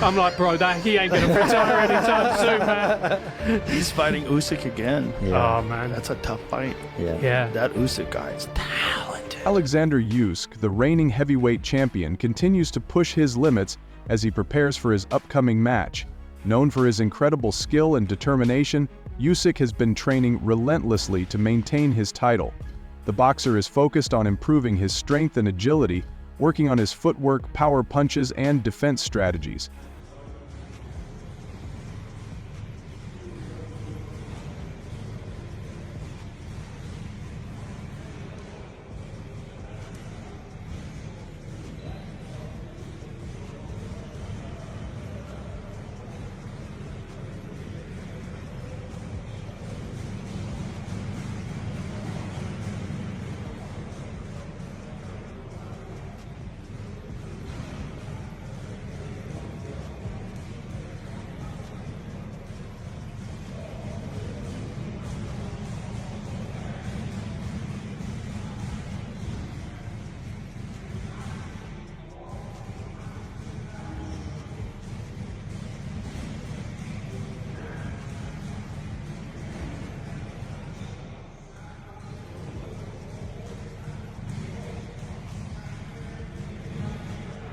I'm like, bro, he ain't going to retire anytime soon, man. He's fighting Usyk again. Yeah. Oh, man. That's a tough fight. Yeah. That Usyk guy is talented. Oleksandr Usyk, the reigning heavyweight champion, continues to push his limits as he prepares for his upcoming match. Known for his incredible skill and determination, Usyk has been training relentlessly to maintain his title. The boxer is focused on improving his strength and agility, working on his footwork, power punches, and defense strategies.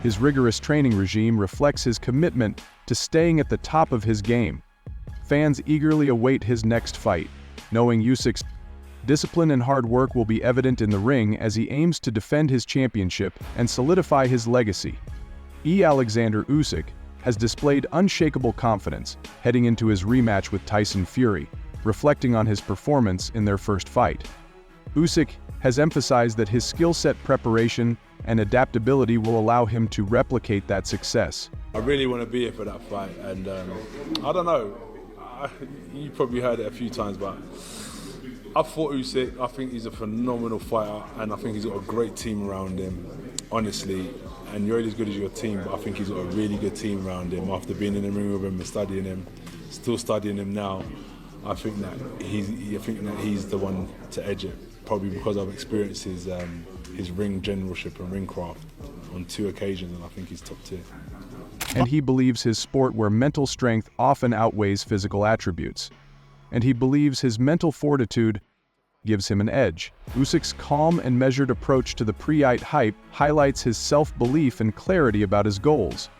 His rigorous training regime reflects his commitment to staying at the top of his game. Fans eagerly await his next fight, knowing Usyk's discipline and hard work will be evident in the ring as he aims to defend his championship and solidify his legacy. Oleksandr Usyk has displayed unshakable confidence heading into his rematch with Tyson Fury, reflecting on his performance in their first fight. Usyk has emphasized that his skill set, preparation, and adaptability will allow him to replicate that success. I really want to be here for that fight, and I don't know, you probably heard it a few times, but I fought Usyk. I think he's a phenomenal fighter, and I think he's got a great team around him, honestly. And you're only as good as your team, but I think he's got a really good team around him. After being in the ring with him and studying him, still studying him now, I think that he's the one to edge it. Probably because I've experienced his ring generalship and ring craft on 2 occasions, and I think he's top tier. And he believes his sport where mental strength often outweighs physical attributes. And he believes his mental fortitude gives him an edge. Usyk's calm and measured approach to the pre-fight hype highlights his self-belief and clarity about his goals.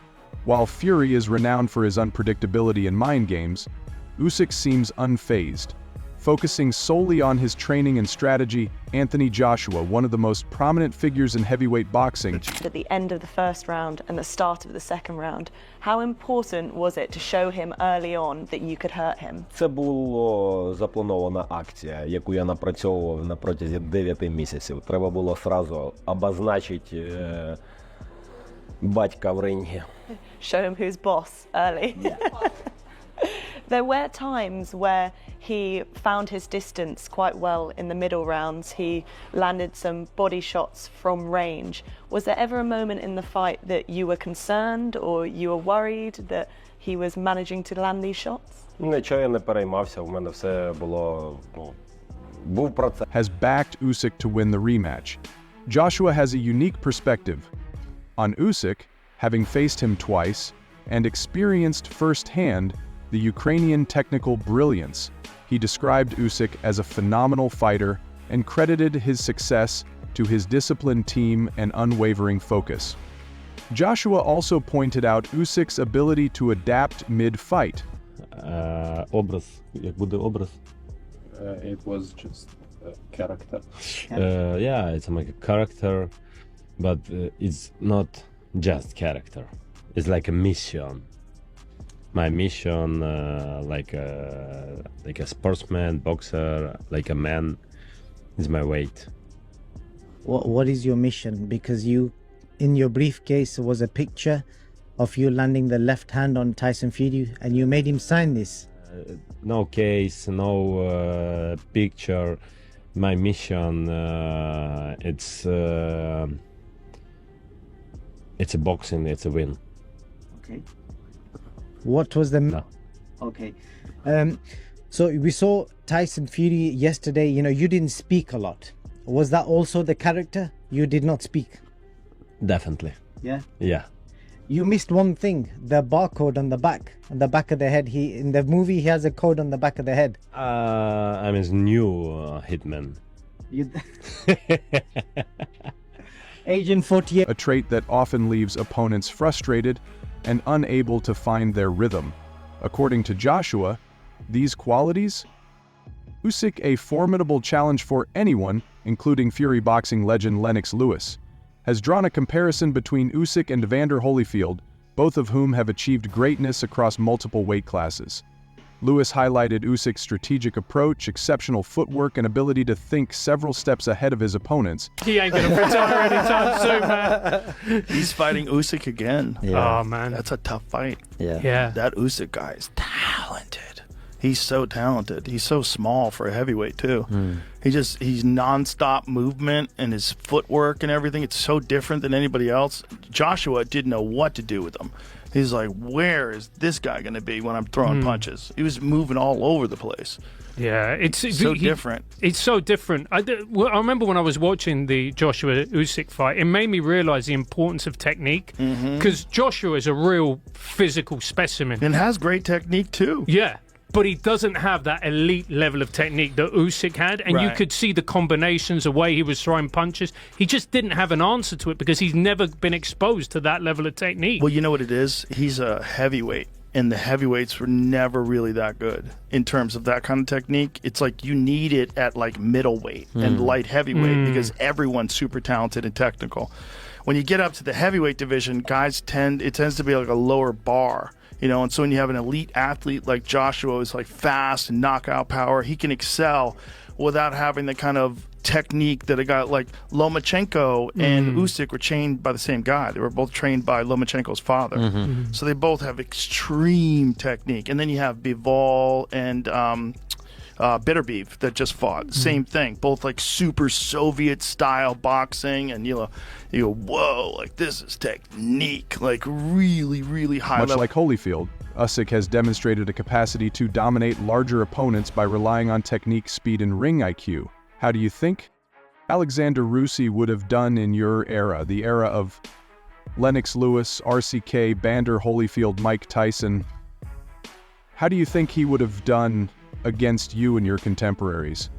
While Fury is renowned for his unpredictability and mind games, Usyk seems unfazed. Focusing solely on his training and strategy, Anthony Joshua, one of the most prominent figures in heavyweight boxing. At the end of the first round and the start of the second round, how important was it to show him early on that you could hurt him? Це була запланована акція, яку я напрацьовував на протязі 9 місяців. Треба було одразу обозначити батька в рингі. Show him who's boss early. Yeah. There were times where he found his distance quite well in the middle rounds. He landed some body shots from range. Was there ever a moment in the fight that you were concerned or you were worried that he was managing to land these shots? Нічого я не переймався, в мене все було, був процес. Has backed Usyk to win the rematch. Joshua has a unique perspective on Usyk, having faced him twice and experienced firsthand the Ukrainian technical brilliance. He described Usyk as a phenomenal fighter and credited his success to his disciplined team and unwavering focus. Joshua also pointed out Usyk's ability to adapt mid-fight. Образ, як буде образ? It was just a character. Yeah, it's like a character, but it's not just character. It's like a mission. My mission, like a sportsman, boxer, like a man, is my weight. What is your mission? Because you, in your briefcase, was a picture of you landing the left hand on Tyson Fury, and you made him sign this. No case, no picture. My mission, it's a boxing, it's a win. Okay. What was the... No. Okay. So we saw Tyson Fury yesterday, you didn't speak a lot. Was that also the character? You did not speak? Definitely. Yeah? Yeah. You missed one thing, the barcode on the back of the head. In the movie, he has a code on the back of the head. I'm his new hitman. Agent 48. A trait that often leaves opponents frustrated and unable to find their rhythm. According to Joshua, these qualities? Usyk a formidable challenge for anyone, including Fury boxing legend Lennox Lewis, has drawn a comparison between Usyk and Evander Holyfield, both of whom have achieved greatness across multiple weight classes. Lewis highlighted Usyk's strategic approach, exceptional footwork, and ability to think several steps ahead of his opponents. He ain't going to retire anytime soon, man. He's fighting Usyk again. Oh, man. That's a tough fight. Yeah. That Usyk guy is talented. He's so talented. He's so small for a heavyweight too. He's non-stop movement and his footwork and everything. It's so different than anybody else. Joshua didn't know what to do with him. He's like, where is this guy going to be when I'm throwing punches? He was moving all over the place. Yeah, it's so different. It's so different. I remember when I was watching the Joshua Usyk fight, it made me realize the importance of technique, because Joshua is a real physical specimen and has great technique too. Yeah, but he doesn't have that elite level of technique that Usyk had, and you could see the combinations, the way he was throwing punches. He just didn't have an answer to it because he's never been exposed to that level of technique. Well, you know what it is? He's a heavyweight, and the heavyweights were never really that good in terms of that kind of technique. It's like you need it at like middleweight and light heavyweight because everyone's super talented and technical. When you get up to the heavyweight division, it tends to be like a lower bar. You know, and so when you have an elite athlete like Joshua who's like fast and knockout power, he can excel without having the kind of technique that a guy like Lomachenko and Usyk were trained by the same guy. They were both trained by Lomachenko's father. So they both have extreme technique. And then you have Bivol and Bitterbeef that just fought. Same thing. Both like super Soviet style boxing, and you go, whoa, like this is technique, like really, really high Much level. like Holyfield, Usyk has demonstrated a capacity to dominate larger opponents by relying on technique, speed, and ring IQ. How do you think Oleksandr Usyk would have done in your era, the era of Lennox Lewis, RCK, Evander Holyfield, Mike Tyson? How do you think he would have done against you and your contemporaries?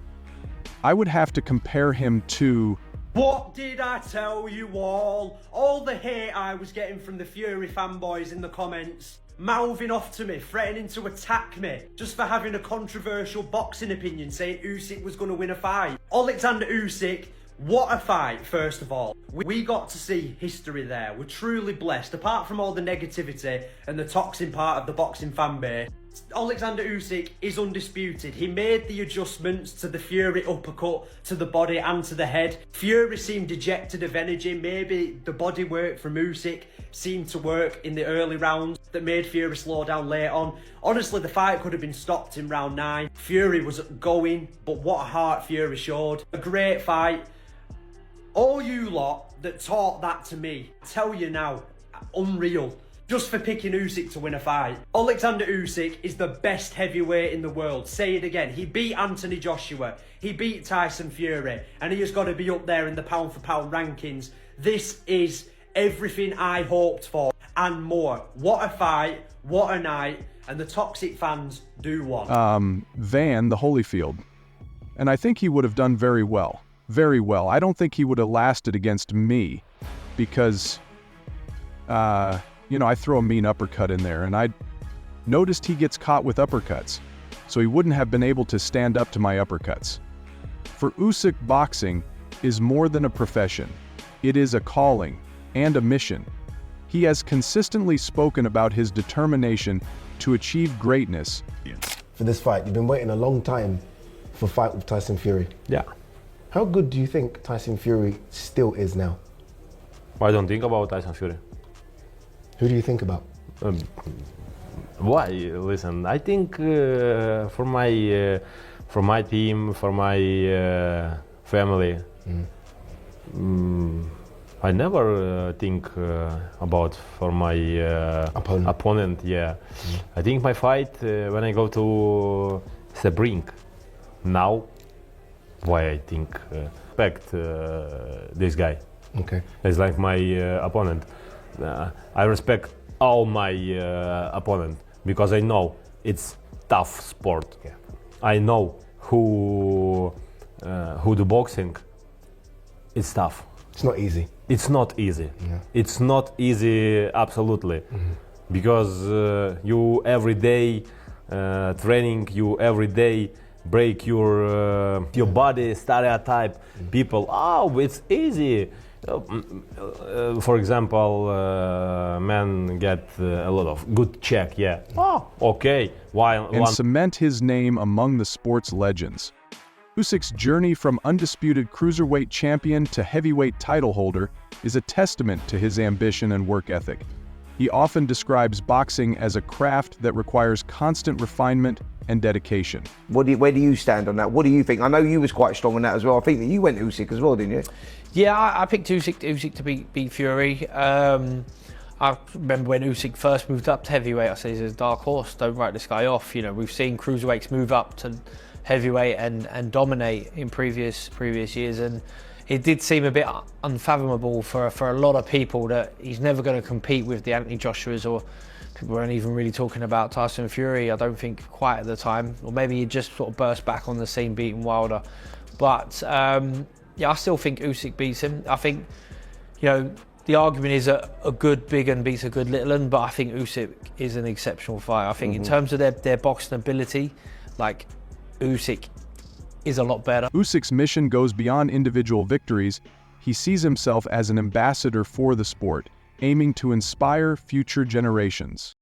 I would have to compare him to... What did I tell you all? All the hate I was getting from the Fury fanboys in the comments, mouthing off to me, threatening to attack me, just for having a controversial boxing opinion, saying Usyk was going to win a fight. Oleksandr Usyk, what a fight, first of all. We got to see history there. We're truly blessed. Apart from all the negativity and the toxic part of the boxing fan base, Oleksandr Usyk is undisputed. He made the adjustments to the Fury uppercut, to the body and to the head. Fury seemed dejected of energy. Maybe the body work from Usyk seemed to work in the early rounds that made Fury slow down late on. Honestly, the fight could have been stopped in round 9. Fury was going, but what a heart Fury showed. A great fight. All you lot that taught that to me, I tell you now, unreal. Just for picking Usyk to win a fight. Oleksandr Usyk is the best heavyweight in the world. Say it again. He beat Anthony Joshua. He beat Tyson Fury. And he has got to be up there in the pound for pound rankings. This is everything I hoped for and more. What a fight. What a night. And the toxic fans do want. Van, the Holyfield. And I think he would have done very well. Very well. I don't think he would have lasted against me because... you know, I throw a mean uppercut in there, and I noticed he gets caught with uppercuts, so he wouldn't have been able to stand up to my uppercuts. For Usyk, boxing is more than a profession. It is a calling and a mission. He has consistently spoken about his determination to achieve greatness. For this fight, you've been waiting a long time for a fight with Tyson Fury. Yeah. How good do you think Tyson Fury still is now? I don't think about Tyson Fury. Who do you think about? Why? Listen, I think for my team, for my family, I never think about for my opponent. Yeah, I think my fight when I go to the brink. Now, why I think respect this guy. Okay. It's like my opponent. I respect all my opponent because I know it's tough sport. Yeah. I know who do boxing. It's tough. It's not easy. It's not easy. Yeah. It's not easy, absolutely, because you every day training, you every day break your body stereotype. People, oh, it's easy. For example, men get a lot of good check. Yeah. Oh, okay. And cement his name among the sport's legends. Usyk's journey from undisputed cruiserweight champion to heavyweight title holder is a testament to his ambition and work ethic. He often describes boxing as a craft that requires constant refinement and dedication. Where do you stand on that? What do you think? I know you was quite strong on that as well. I think that you went Usyk as well, didn't you? Yeah, I picked Usyk to beat Fury. I remember when Usyk first moved up to heavyweight, I said he's a dark horse, don't write this guy off. You know, we've seen cruiserweights move up to heavyweight and dominate in previous years, and it did seem a bit unfathomable for a lot of people that he's never going to compete with the Anthony Joshuas, or people weren't even really talking about Tyson Fury, I don't think, quite at the time, or maybe he just sort of burst back on the scene beating Wilder. But yeah, I still think Usyk beats him. I think, you know, the argument is a good big un beats a good little un, but I think Usyk is an exceptional fighter. I think in terms of their boxing ability, like, Usyk is a lot better. Usyk's mission goes beyond individual victories. He sees himself as an ambassador for the sport, aiming to inspire future generations.